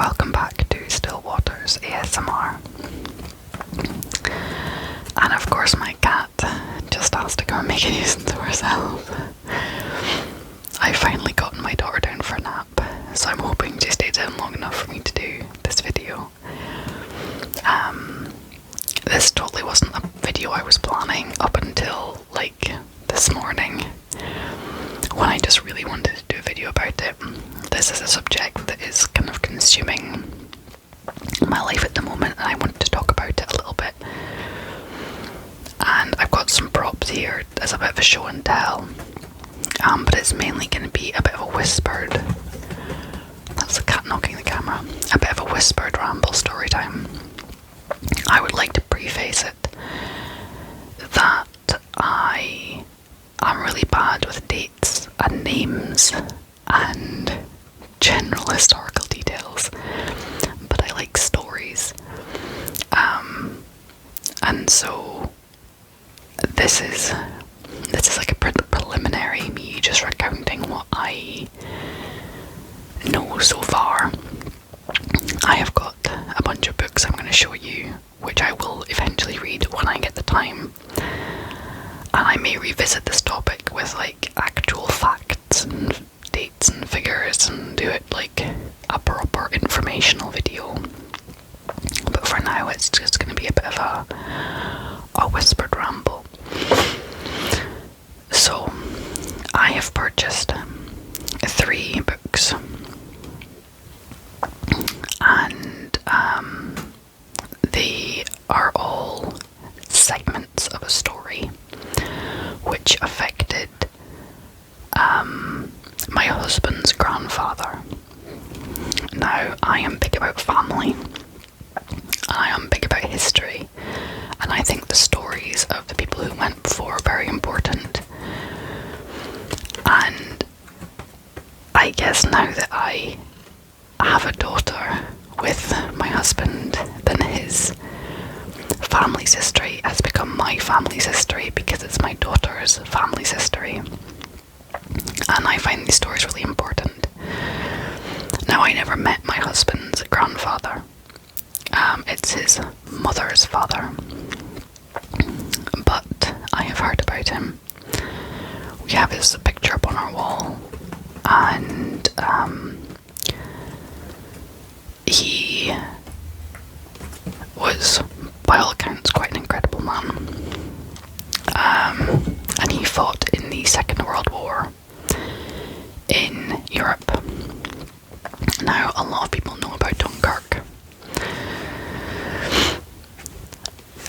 welcome back to Still Waters ASMR. And of course my cat just has to go and make a nuisance of herself. I've finally gotten my daughter down for a nap, so I'm hoping she stays down long enough for me to do this video. This totally wasn't a video I was planning up until like this morning, when I just really wanted to do a video about it. This is a subject that is kind of consuming my life at the moment, and I wanted to talk about it a little bit. And I've got some props here as a bit of a show and tell, but it's mainly going to be a bit of a whispered, that's the cat knocking the camera, a bit of a whispered ramble story time. I would like to preface it that I am really bad with dates and names and general historical details, but I like stories, and so this is like a preliminary, me just recounting what I know so far. I have got a bunch of books I'm going to show you, which I will eventually read when I get the time, and I may revisit this topic with like actual facts and dates and figures and do it like a proper informational video. But for now it's just going to be a bit of a whispered ramble. So I have purchased 3 books, and they are all segments of a story which affected my husband's grandfather. Now, I am big about family, I am big about history, and I think the stories of the people who went before are very important. And I guess now that I have a daughter with my husband, then his family's history has become my family's history because it's my daughter's family's history. And I find these stories really important. Now, I never met my husband's grandfather. It's his mother's father. But I have heard about him. We have his picture up on our wall, and he was, by all accounts, quite an incredible man. And he fought in the Second World War in Europe. Now, a lot of people know about Dunkirk.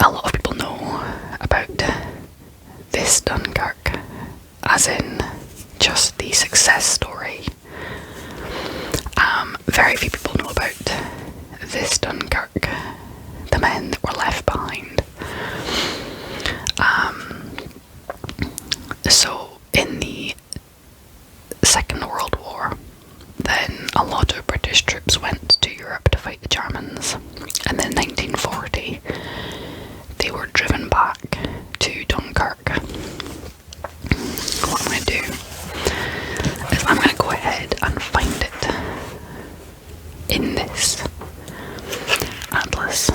A lot of people know about this Dunkirk, as in just the success story. Very few people know about this Dunkirk, the men that were left behind. So in the Second World War, then a lot of British troops went to Europe to fight the Germans, and then in 1940 they were driven back to Dunkirk. What I'm going to do is I'm going to go ahead and find it in this atlas.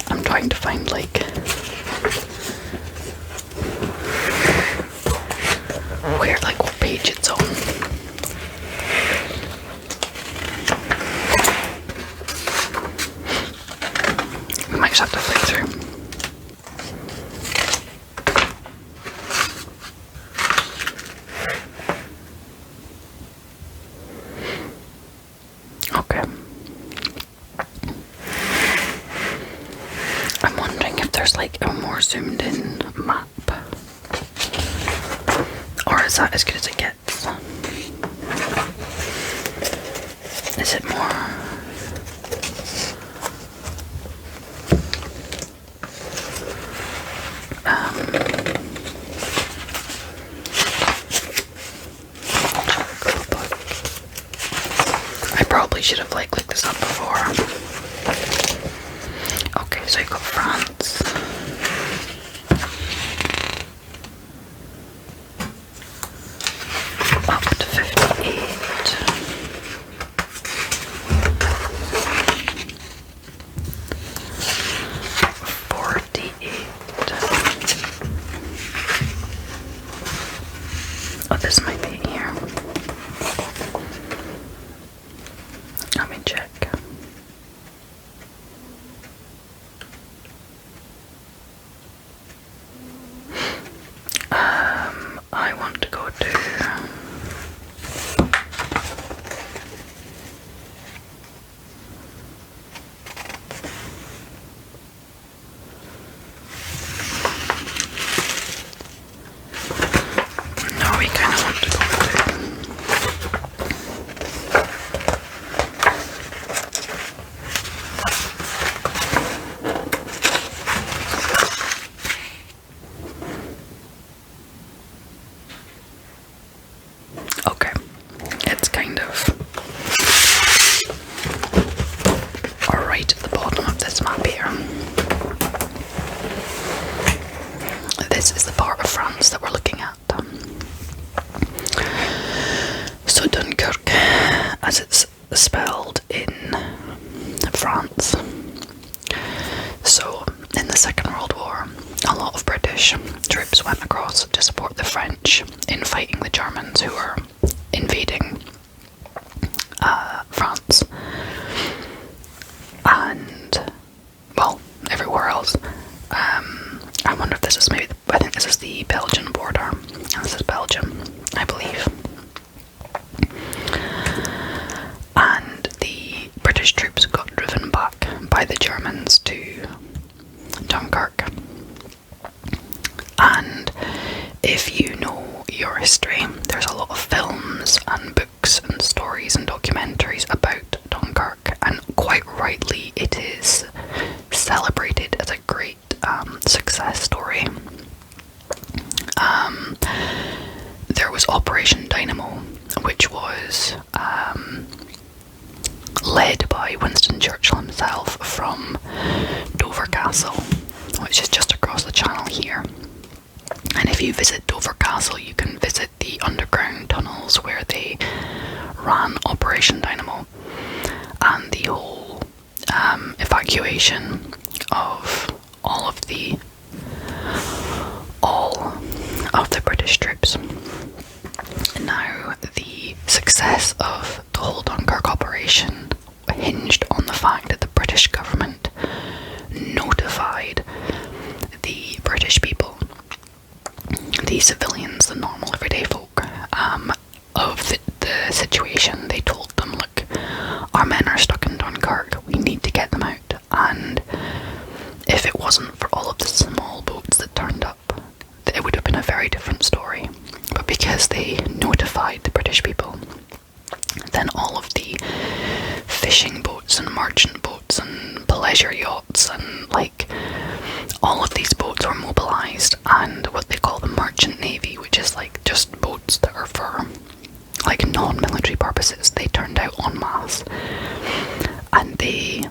I'm trying to find like where, like what page it's on. We might just have to flick through. Okay. I'm wondering if there's like a more zoomed in map, or is that as good as it gets? Is it more? I probably should have like looked this up before. Okay, so you've got France, Second World War, a lot of British troops went across to support the French in fighting the Germans who were invading France and, well, everywhere else. I wonder if this is maybe, I think this is the Belgian border. This is Belgium, I believe. And the British troops got driven back by the Germans to Dunkirk. And if you know your history, there's a lot of films and books and stories and documentaries about Dunkirk, and quite rightly it is celebrated as a great success story. There was Operation Dynamo, which was led by Winston Churchill himself from Dover Castle, which is just across the channel here. And if you visit Dover Castle, you can visit the underground tunnels where they ran Operation Dynamo, and the whole evacuation of all of the British troops. Now, the success of the whole Dunkirk operation hinged on the fact that the British government notified the British people, the civilians, the normal everyday folk, of the situation. They told them, look, our men are stuck in Dunkirk, we need to get them out. And if it wasn't for all of the small boats that turned up, it would have been a very different story. But because they notified the British people, then all of the fishing boats and merchant boats and pleasure yachts and all of these boats were mobilised, and what they call the merchant navy, which is just boats that are for non-military purposes, they turned out en masse, and they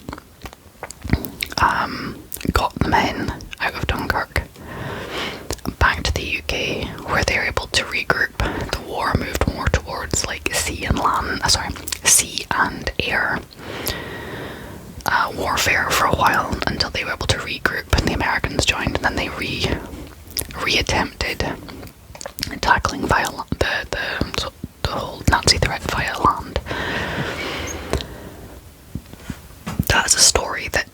got the men out of Dunkirk back to the UK, where they were able to regroup. The war moved more towards sea and air warfare for a while, until they were able to regroup and the Americans joined, and then they re-attempted tackling the whole Nazi threat via land. That's a story that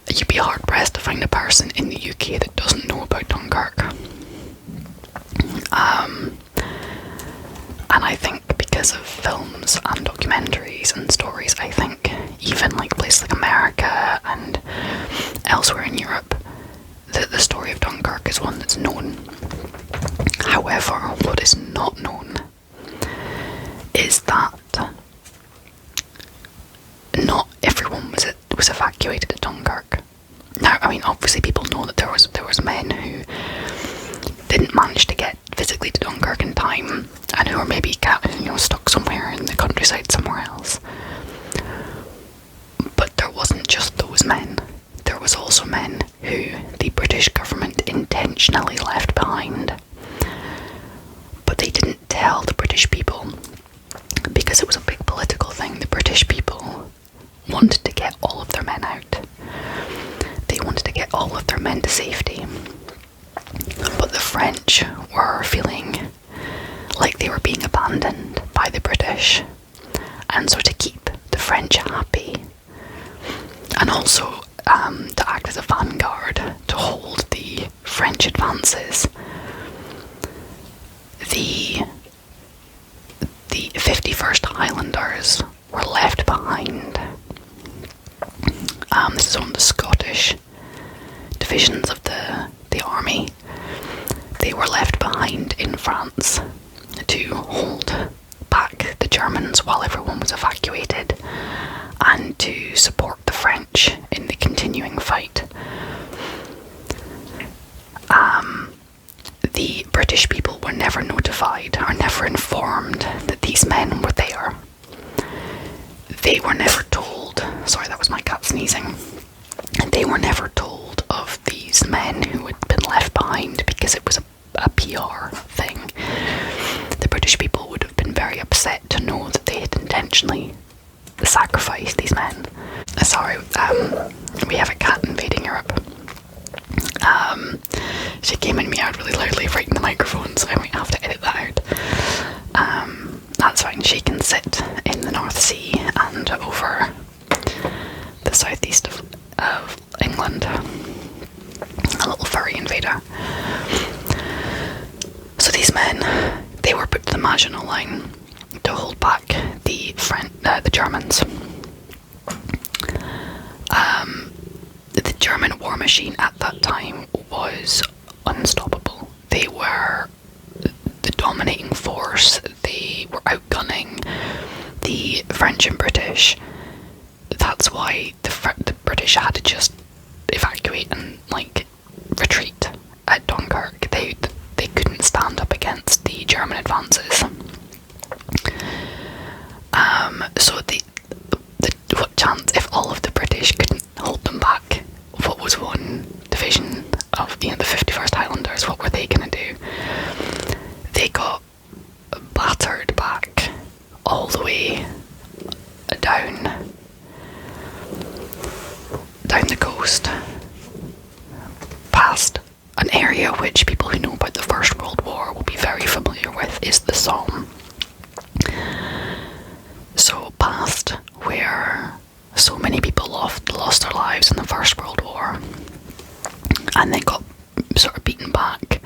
you'd be hard pressed to find a person in the UK that doesn't know about Dunkirk. And I think because of films and documentaries and stories, I think even places like America and elsewhere in Europe, the story of Dunkirk is one that's known. However, what is not known is that not everyone was evacuated at Dunkirk. Now, I mean, obviously people know that there was men who didn't manage to get physically to Dunkirk in time, and who were maybe stuck somewhere in the countryside somewhere else. But there wasn't just those men. There was also men who the British government intentionally left behind. But they didn't tell the British people, because it was a big political thing. The British people wanted to get all of their men out. They wanted to get all of their men to safety. But the French were feeling like they were being abandoned by the British. And so to keep the French happy, and also to act as a vanguard to hold the French advances, the 51st Highlanders were left behind. This is one of the Scottish divisions of the army. They were left behind in France to hold back the Germans while everyone was evacuated, and to support the French in the continuing fight. The British people were never notified or never informed that these men were there. They were never told, sorry, that was my cat sneezing. They were never told of these men who had been left behind, because it was a PR thing. The British people would have been very upset to know that they had intentionally sacrificed these men. Sorry, we have a cat invading Europe. She came and meowed really loudly right in the microphone, so I might have to edit that out. That's fine. She can sit in the North Sea and over the southeast of England. A little furry invader. So these men, they were put to the Maginot Line to hold back the Germans. The German war machine at that time was unstoppable. They were the dominating force. They were outgunning the French and British. That's why the British had to just evacuate and retreat at Dunkirk. They couldn't stand up against the German advances. So what chance if all of the British couldn't hold them back? What was one division of the 51st Highlanders? What were they gonna do? They got battered back all the way down the coast, past an area which people who know about the First World War will be very familiar with, is the Somme. So past where so many people lost their lives in the First World War, and they got sort of beaten back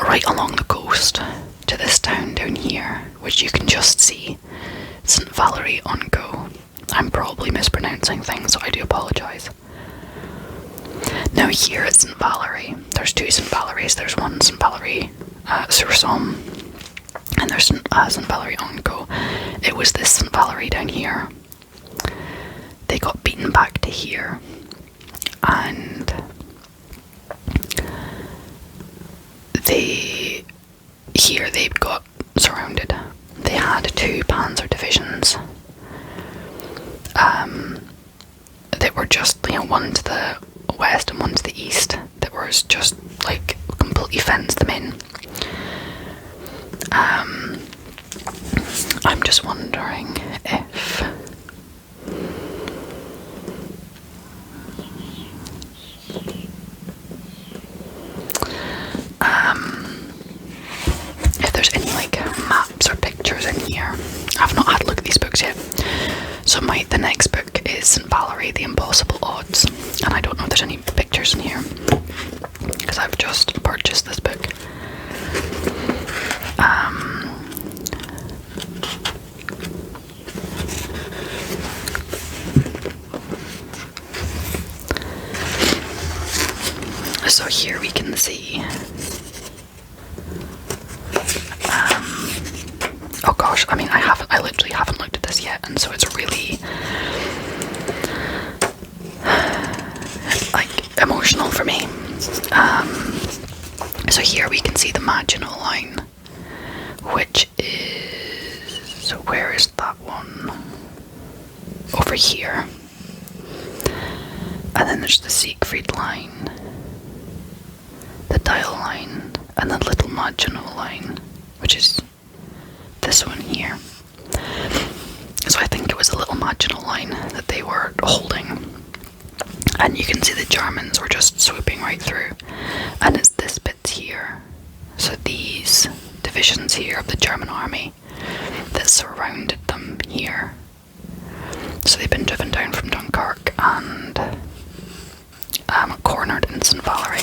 right along the coast to this town down here, which you can just see, St Valery on Go. I'm probably mispronouncing things, so I do apologise. Now here at St Valery, there's two St Valorys. There's one St Valery sur Somme, and there's St Valery on Go. It was this St Valery down here. They got beaten back to here, and they got surrounded. They had two panzer divisions that were just, one to the west and one to the east, that was just completely fenced them in. I'm just wondering if there's any maps or pictures in here. I've not had a look at these books yet. So the next book is St Valery, The Impossible Odds, and I don't know if there's any pictures in here because I've just purchased this book. So here we can see oh gosh, I literally haven't looked at this yet, and so it's really emotional for me. So here we can see the Maginot Line, which is, where is that one? Over here. And then there's the Siegfried Line, the Dial Line, and the Little Maginot Line, which is this one here. So I think it was the Little Maginot Line that they were holding. And you can see the Germans were just swooping right through. And it's this bit here. So these divisions here of the German army that surrounded them here. So they've been driven down from Dunkirk and cornered in St Valery.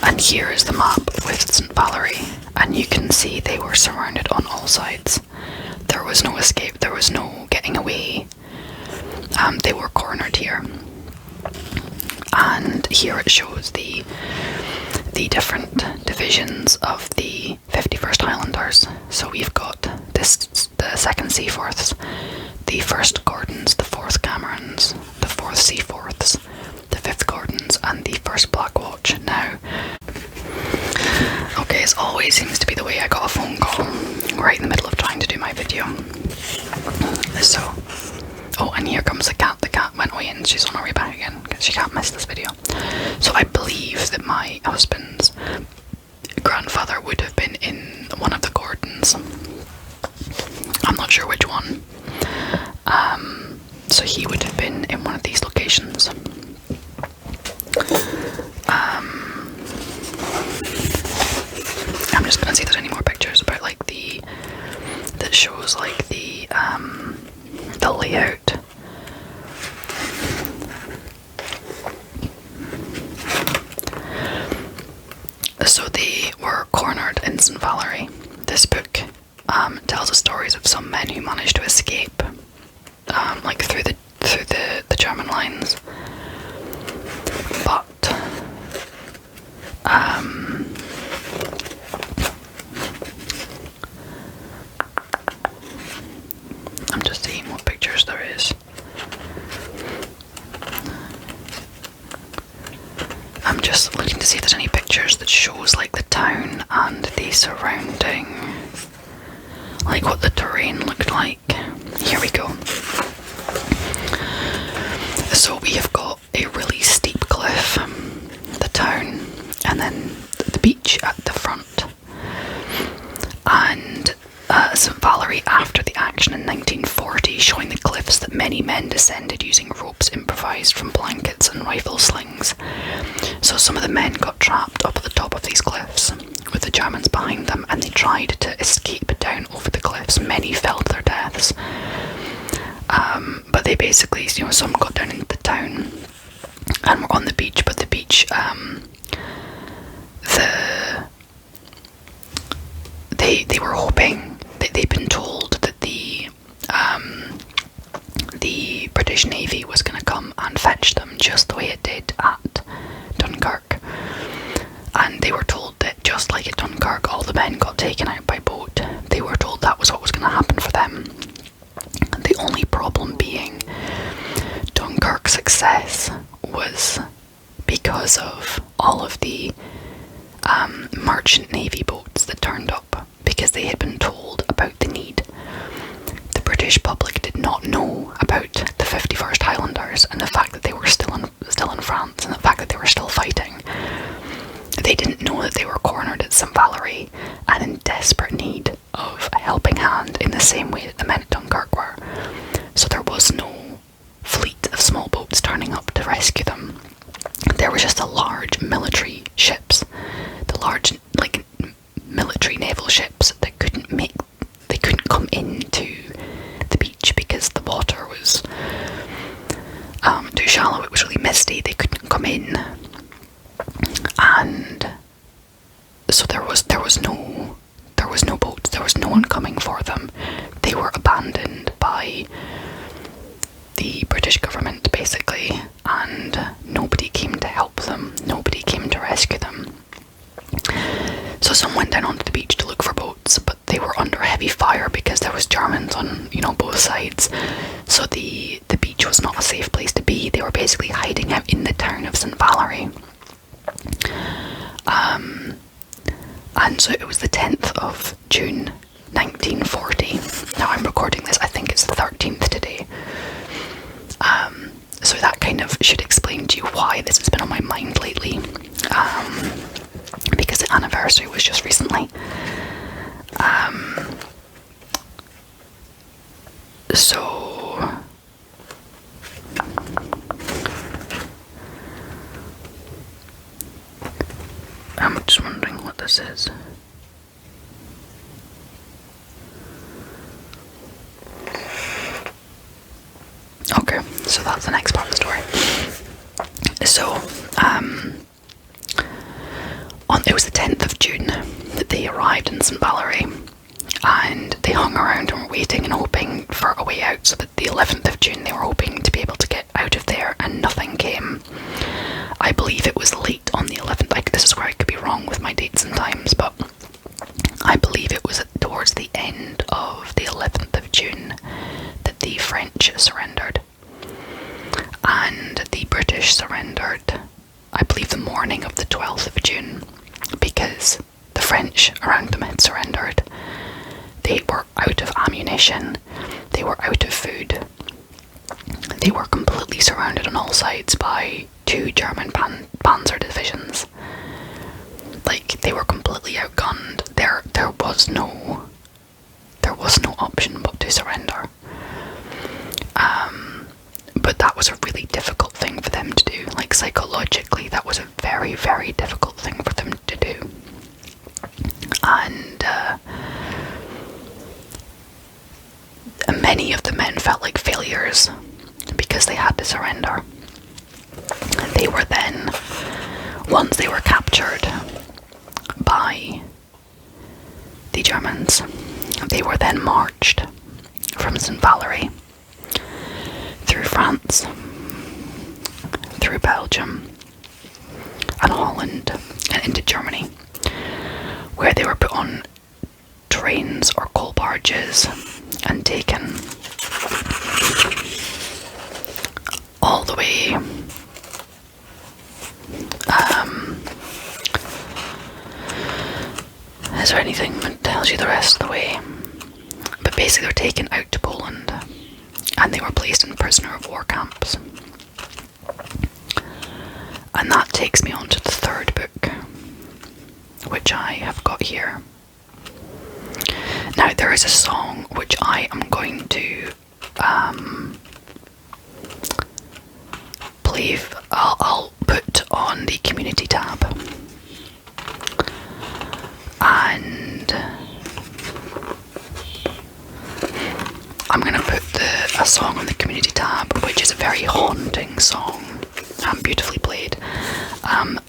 And here is the map with St Valery, and you can see they were surrounded on all sides. There was no escape, there was no getting away. They were cornered here. And here it shows the different divisions of the 51st Highlanders. So we've got the 2nd Seaforths, the 1st Gordons, the 4th Camerons, the 4th Seaforths, the 5th Gordons, and the 1st Black Watch. Now, okay, as always seems to be the way, I got a phone call right in the middle of trying to do my video. So, oh, and here comes the cat. The cat went away and she's on her way back again because she can't miss this video. So I believe that my husband's grandfather would have been in one of the Gordons. I'm not sure which one. So he would have been in one of these locations. I'm just gonna see if there's any more pictures about like that shows like the layout. So they were cornered in St Valery. This book tells the stories of some men who managed to escape, like through the German lines. But I'm just seeing what pictures there is. I'm just looking to see if there's any pictures that shows like the town and the surrounding, like what the terrain looked like. Here we go. So we have got a really steep cliff, the town, and then the beach at the front. And St Valery after the action in 1940, showing the cliffs that many men descended using ropes improvised from blankets and rifle slings. So some of the men got trapped up at the top of these cliffs with the Germans behind them, and they tried to escape down over the cliffs. Many fell to their deaths. But they basically, some got down into the town and were on the beach, but the beach, they were hoping, they'd been told that the British Navy was going to come and fetch them just the way it did at Dunkirk. And they were told that just like at Dunkirk, all the men got taken out by boat. They were told that was what was going to happen for them. The only problem being Dunkirk's success was because of all of the merchant navy boats that turned up, because they had been told about the need. The British public did not know about the 51st Highlanders and the fact that they were still in France and the fact that they were still fighting. They didn't know that they were cornered at St Valery and in desperate need of a helping hand in the same way that the men at Dunkirk were. So there was no fleet of small boats turning up to rescue them. There was just a large military ships, the large military naval ships that couldn't come into the beach because the water was too shallow. It was really misty. They couldn't come in. And so there was no boats, there was no one coming for them. They were abandoned by the British government basically, and nobody came to help them, nobody came to rescue them. So some went down onto the beach to look for boats, but they were under heavy fire because there was Germans on, both sides. So the beach was not a safe place to be. They were basically hiding out in the town of St Valery. And so it was the 10th of June 1940. Now I'm recording this, I think it's the 13th today. So that kind of should explain to you why this has been on my mind lately. Because the anniversary was just recently. So I'm just wondering what this is. Okay, so that's the next part of the story. So, it was the 10th of June that they arrived in St Valery, and they hung around and were waiting and hoping for a way out, so that the 11th of June they were hoping to be able to get out of there, and nothing came. I believe it was late on the 11th, this is where I could be wrong with my dates and times, but I believe it was towards the end of the 11th of June that the French surrendered. And the British surrendered, I believe, the morning of the 12th of June, because the French around them had surrendered. They were out of ammunition, they were out of food, they were completely surrounded on all sides by two German panzer divisions. They were completely outgunned. There was no option but to surrender. many of the men felt like failures because they had to surrender. They were then, once they were captured by the Germans, they were then marched from St Valery through France, through Belgium and Holland and into Germany, where they were put on trains or coal barges and taken all the way is there anything that tells you the rest of the way? But basically they're taken out to Poland and they were placed in prisoner of war camps. And that takes me on to the third book, which I have got here. Now there is a song which I am going to play. I'll put on the community tab, and I'm going to put a song on the community tab, which is a very haunting song, beautifully played,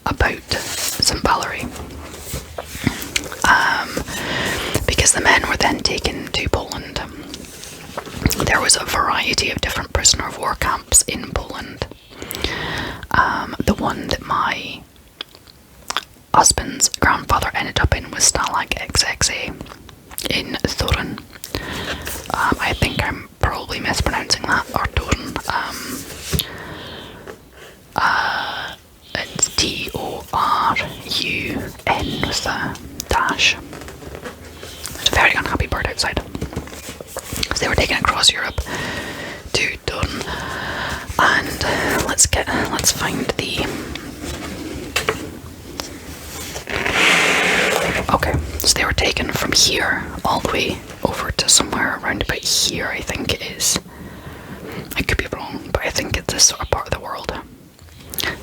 about St Valery. Because the men were then taken to Poland. There was a variety of different prisoner of war camps in Poland. The one that my husband's grandfather ended up in was Stalag XXA in Thorin. I think I'm probably mispronouncing that, or Thorin. It's Torun with a dash. There's a very unhappy bird outside. So they were taken across Europe to Dun, and let's find the. Okay, so they were taken from here all the way over to somewhere around about here, I think it is. I could be wrong, but I think it's this sort of part of the world.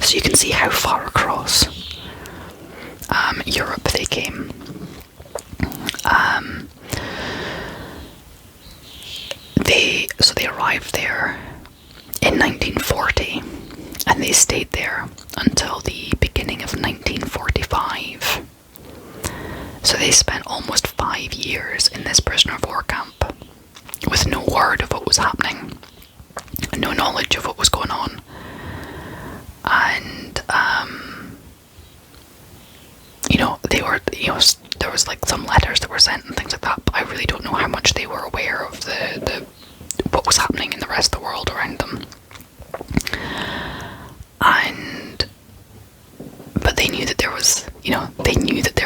So you can see how far across Europe they came. They arrived there in 1940, and they stayed there until the beginning of 1945. So they spent almost 5 years in this prisoner of war camp with no word of what was happening, no knowledge of what was going on. And there was like some letters that were sent and things like that, but I really don't know how much they were aware of the what was happening in the rest of the world around them. But they knew that there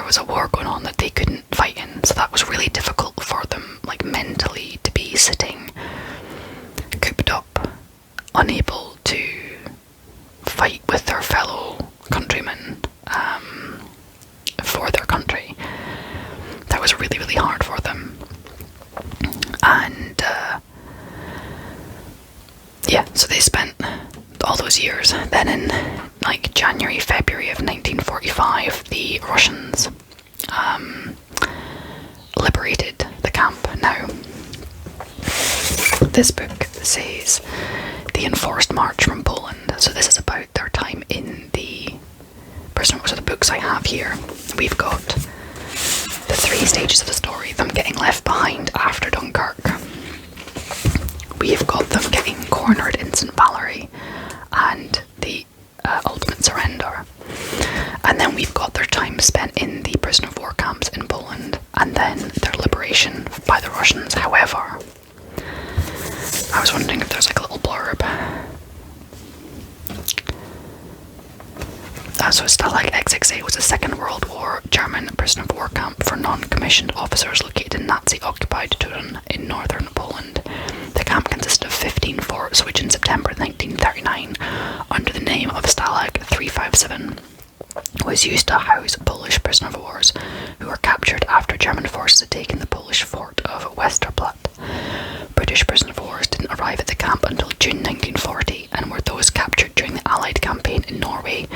was a war going on that they couldn't fight in, so that was really difficult for them, like mentally, to be sitting cooped up, unable to fight with their fellow countrymen for their country. That was really, really hard for them. And so they spent all those years. Then in like January, February of 1945, the Russians liberated the camp. Now, this book says the enforced march from Poland. So this is about their time in the prison. So the books I have here, we've got the 3 stages of the story: them getting left behind after Dunkirk, we've got them getting cornered in St Valery, and the ultimate surrender. And then we've got their time spent in the prisoner of war camps in Poland, and then their liberation by the Russians. However, I was wondering if there's like a little blurb. So Stalag XXA was a Second World War German prisoner of war camp for non-commissioned officers located in Nazi-occupied Turyn in northern Poland. The camp consisted of 15 forts, which in September 1939, under the name of Stalag 357, was used to house Polish prisoner of wars who were captured after German forces had taken the Polish fort of Westerplatte. British prisoner of wars didn't arrive at the camp until June 1940 and were those captured during the Allied campaign in Norway.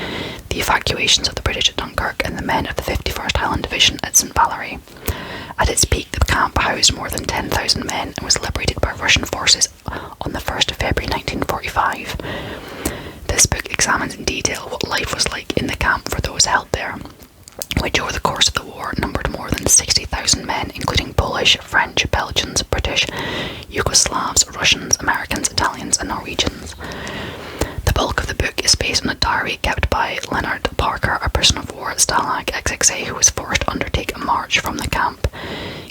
The evacuations of the British at Dunkirk and the men of the 51st Highland Division at St Valery. At its peak, the camp housed more than 10,000 men and was liberated by Russian forces on the 1st of February 1945. This book examines in detail what life was like in the camp for those held there, which over the course of the war numbered more than 60,000 men, including Polish, French, Belgians, British, Yugoslavs, Russians, Americans, Italians and Norwegians. The bulk of the book is based on a diary kept by Leonard Parker, a prisoner of war at Stalag XXA who was forced to undertake a march from the camp,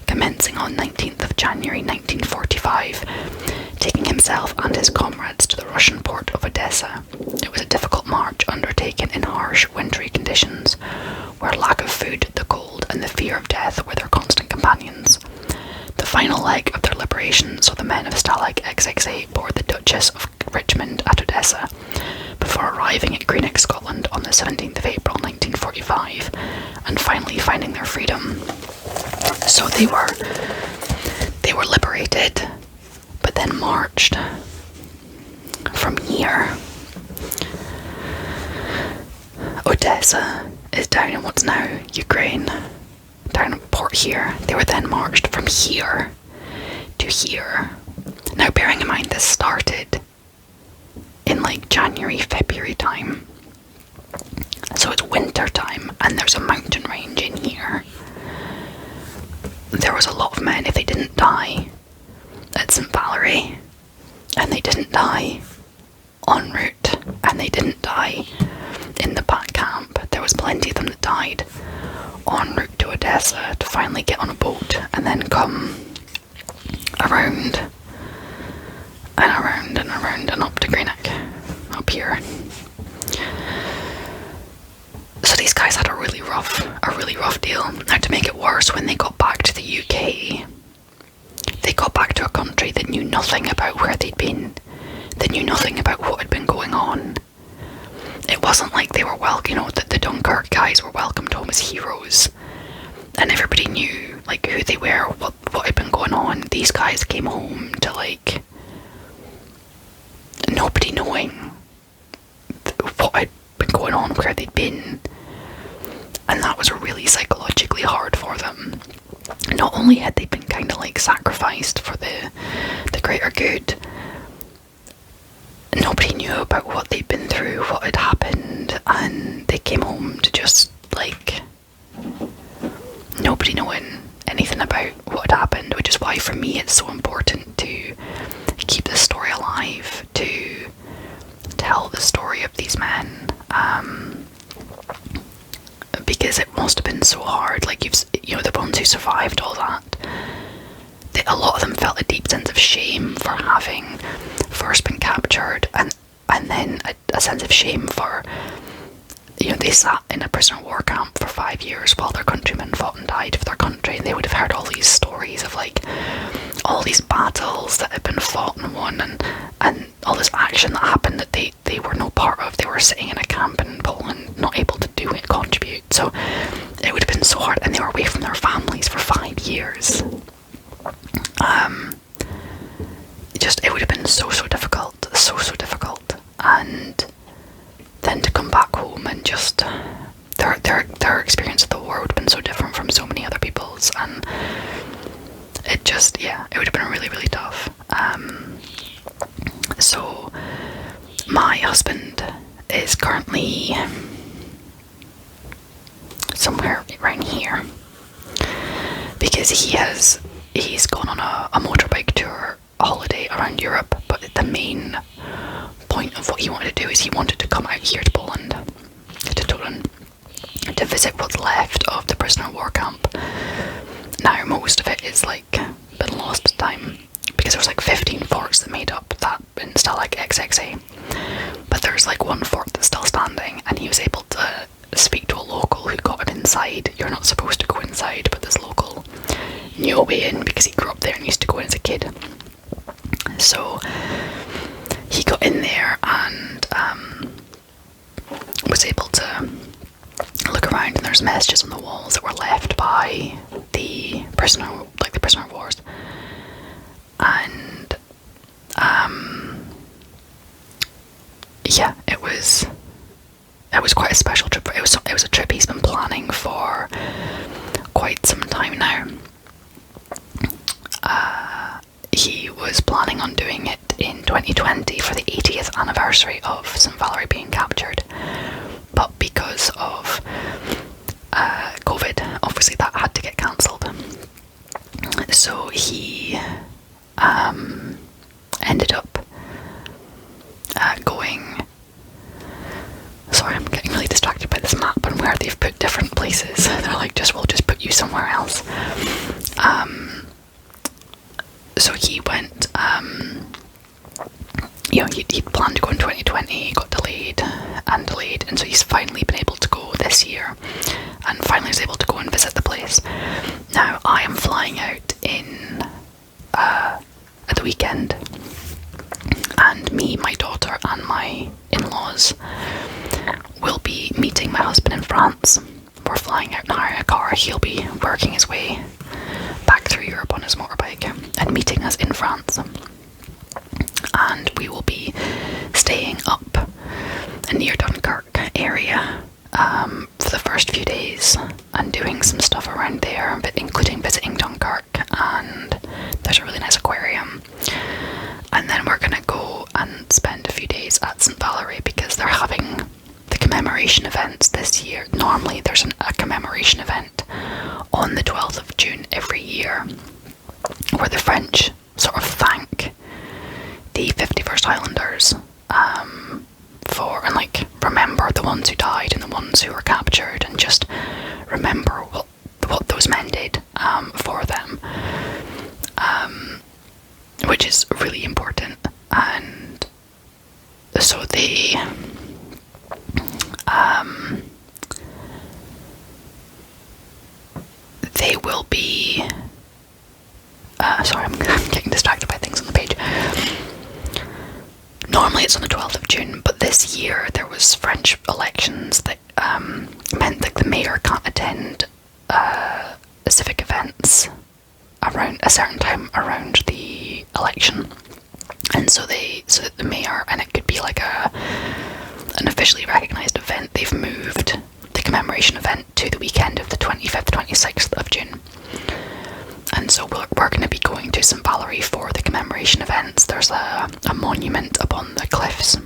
commencing on 19th of January 1945, taking himself and his comrades to the Russian port of Odessa. It was a difficult march undertaken in harsh, wintry conditions, where lack of food, the cold, and the fear of death were their constant companions. The final leg of their liberation saw the men of Stalag XXA board the Duchess of Richmond at Odessa, before arriving at Greenock, Scotland on the 17th of April 1945, and finally finding their freedom. So they were liberated, but then marched from here. Odessa is down in what's now Ukraine, down at port here. They were then marched from here to here. Now bearing in mind this started in like January, February time. So it's winter time and there's a mountain range in here. There was a lot of men, if they didn't die at St Valery, and they didn't die en route, and they didn't die in the back camp, there was plenty of them that died en route to Odessa to finally get on a boat and then come around and around and around and up to Greenock, up here. So these guys had a really rough deal. Now to make it worse, when they got back to the UK, they got back to a country that knew nothing about where they'd been. They knew nothing about what had been going on. It wasn't like they were that the Dunkirk guys were welcomed home as heroes, and everybody knew like who they were, what had been going on. These guys came home to like nobody knowing what had been going on, where they'd been, and that was really psychologically hard for them. Not only had they been kind of like sacrificed for the greater good, nobody knew about what they'd been through, what had happened, and they came home to just like nobody knowing anything about what had happened, which is why for me it's so important to keep this story alive, to tell the story of these men, because it must have been so hard. Like the ones who survived all that, a lot of them felt a deep sense of shame for having first been captured, and then a sense of shame for they sat in a prisoner of war camp for 5 years while their countrymen fought and died for their country, and they would have heard all these stories of like all these battles that had been fought and won, and all this action that happened that they were no part of. They were sitting in a camp in Poland, not able to do it, contribute. So it would have been so hard, and they were away from their families for 5 years. It would have been so difficult, and then to come back home and just their experience of the war would have been so different from so many other people's, and it would have been really tough. So my husband is currently somewhere around here because he's gone on a motorbike tour holiday around Europe, but the main point of what he wanted to do is he wanted to come out here to Poland, to Toruń, to visit what's left of the prisoner of war camp. Now most of it is like been lost to time, because there's like 15 forts that made up that in Stalag XXA, but there's like one fort that's still standing, and he was able to speak to a local who got him inside. You're not supposed to go inside, but this local knew a way in because he grew up there and used to go in as a kid. So he got in there and was able to look around, and there's messages on the walls that were left by the prisoner of wars, and it it was quite a special trip. It was a trip he's been planning for quite some time now. He was planning on doing it in 2020 for the 80th anniversary of St Valery being captured, but because of COVID, obviously that had to get cancelled. So he ended up going. Sorry, I'm getting really distracted by this map and where they've put different places. They're like, we'll just put you somewhere else. So he went, he'd planned to go in 2020, got delayed, and so he's finally been able to go this year, and finally was able to go and visit the place. Now, I am flying out at the weekend, and me, my daughter, and my in-laws will be meeting my husband in France. We're flying out and hiring a car. He'll be working his way back through Europe on his motorbike and meeting us in France. And we will be staying up near Dunkirk area for the first few days and doing some stuff around there, but including visiting Dunkirk, and there's a really nice aquarium. And then we're gonna go and spend a few days at St Valery because they're having the commemoration events this year. Normally there's a commemoration event on the 12th of June every year where the French sort of thank the 51st Highlanders for, and like remember the ones who died and the ones who were captured, and just remember what those men did for them, which is really important. And so they will be sorry, I'm getting distracted by things on the page. Normally it's on the 12th of June, but this year there was French elections that meant that the mayor can't attend civic events around a certain time around the election. And so that the mayor, and it could be like an officially recognised event, they've moved the commemoration event to the weekend of the 25th, 26th of June. And so we're going to be going to St Valery for the commemoration events. There's a monument up on the cliffs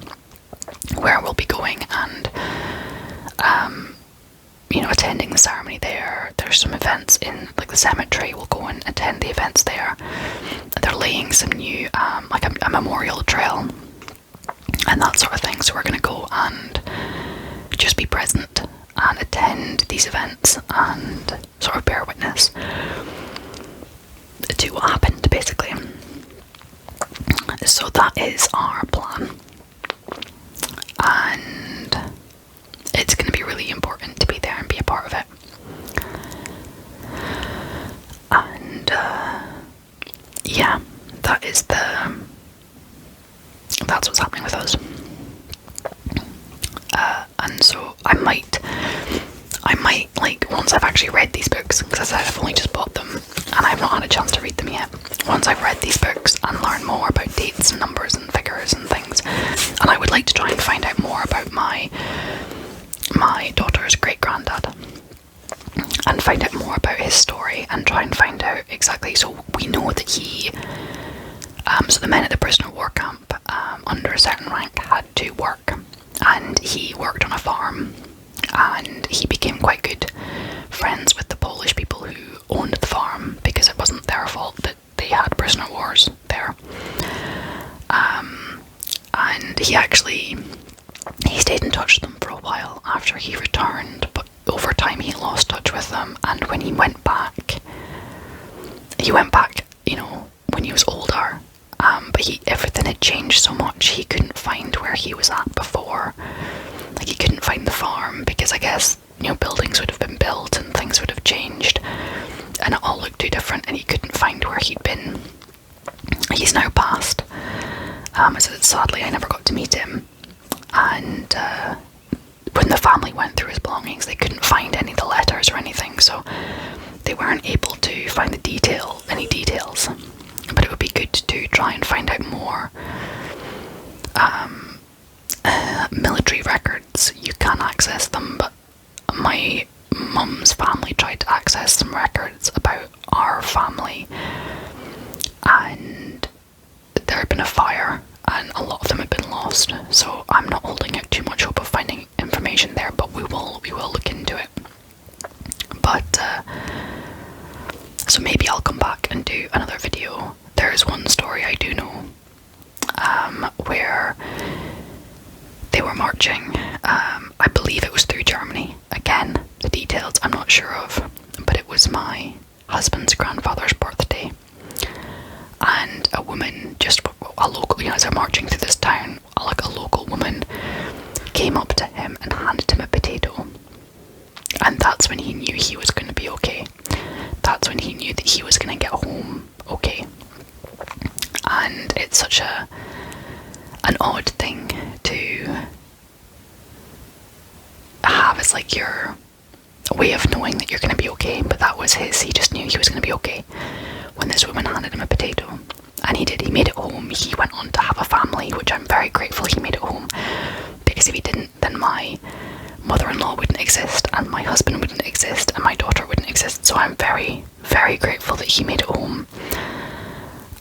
where we'll be going and, attending the ceremony there. There's some events in like the cemetery. We'll go and attend the events there. They're laying some new, like a memorial trail and that sort of thing. So we're going to go and just be present and attend these events and sort of bear witness to what happened, basically. So that is our plan, and it's going to be really important to be there and be a part of it. And yeah, that's what's happening with us. And so I might like, once I've actually read these books, because as I said, I've only just bought them and I've not had a chance to read them yet. Once I've read these books and learn more about dates and numbers and figures and things, and I would like to try and find out more about my daughter's great-granddad and find out more about his story and try and find out exactly. So we know that so the men at the prisoner of war camp under a certain rank had to work, and he worked on a farm, and he became quite good friends with the Polish people who owned the farm because it wasn't their fault that they had prisoner wars there. And he stayed in touch with them for a while after he returned, but over time he lost touch with them, and when he went back, when he was older, but everything had changed so much, he couldn't find where he was at before. Like, he couldn't find the farm because I guess, buildings would have been built and things would have changed and it all looked too different, and he couldn't find where he'd been. He's now passed. So sadly I never got to meet him, and when the family went through his belongings, they couldn't find any of the letters or anything, so they weren't able to find any details. But it would be good to try and find out more military records, you can access them, but my mum's family tried to access some records about our family, and there had been a fire and a lot of them had been lost, so I'm not holding out too much hope of finding information there, but we will look into it. But so maybe I'll come back and do another video. There's one story I do know, where they were marching, I believe it was through Germany. Again, the details I'm not sure of, but it was my husband's grandfather's birthday, and a woman, just a local, as they're marching through this town, like a local woman came up to him and handed him a potato, and that's when he knew he was going to be okay. That's when he knew that he was going to get home okay. And it's such an odd thing to have as like your way of knowing that you're going to be okay, but that was his. He just knew he was going to be okay when this woman handed him a potato. And he did. He made it home. He went on to have a family, which I'm very grateful he made it home, because if he didn't, then my mother-in-law wouldn't exist, and my husband wouldn't exist, and my daughter wouldn't exist. So I'm very, very grateful that he made it home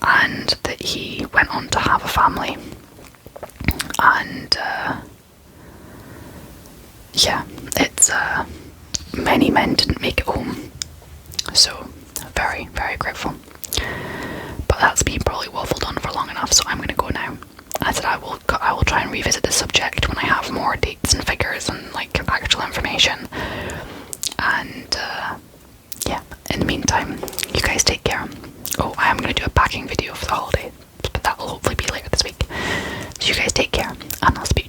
and that he went on to have a family. And yeah, it's many men didn't make it home, so very, very grateful. But that's been probably waffled on for long enough, so I'm going to go now. I said I will try and revisit the subject when I have more dates and figures and like actual information. And yeah, in the meantime, you guys take care. Oh, I am going to do a packing video for the holiday, but that will hopefully be later this week. So you guys take care, and I'll speak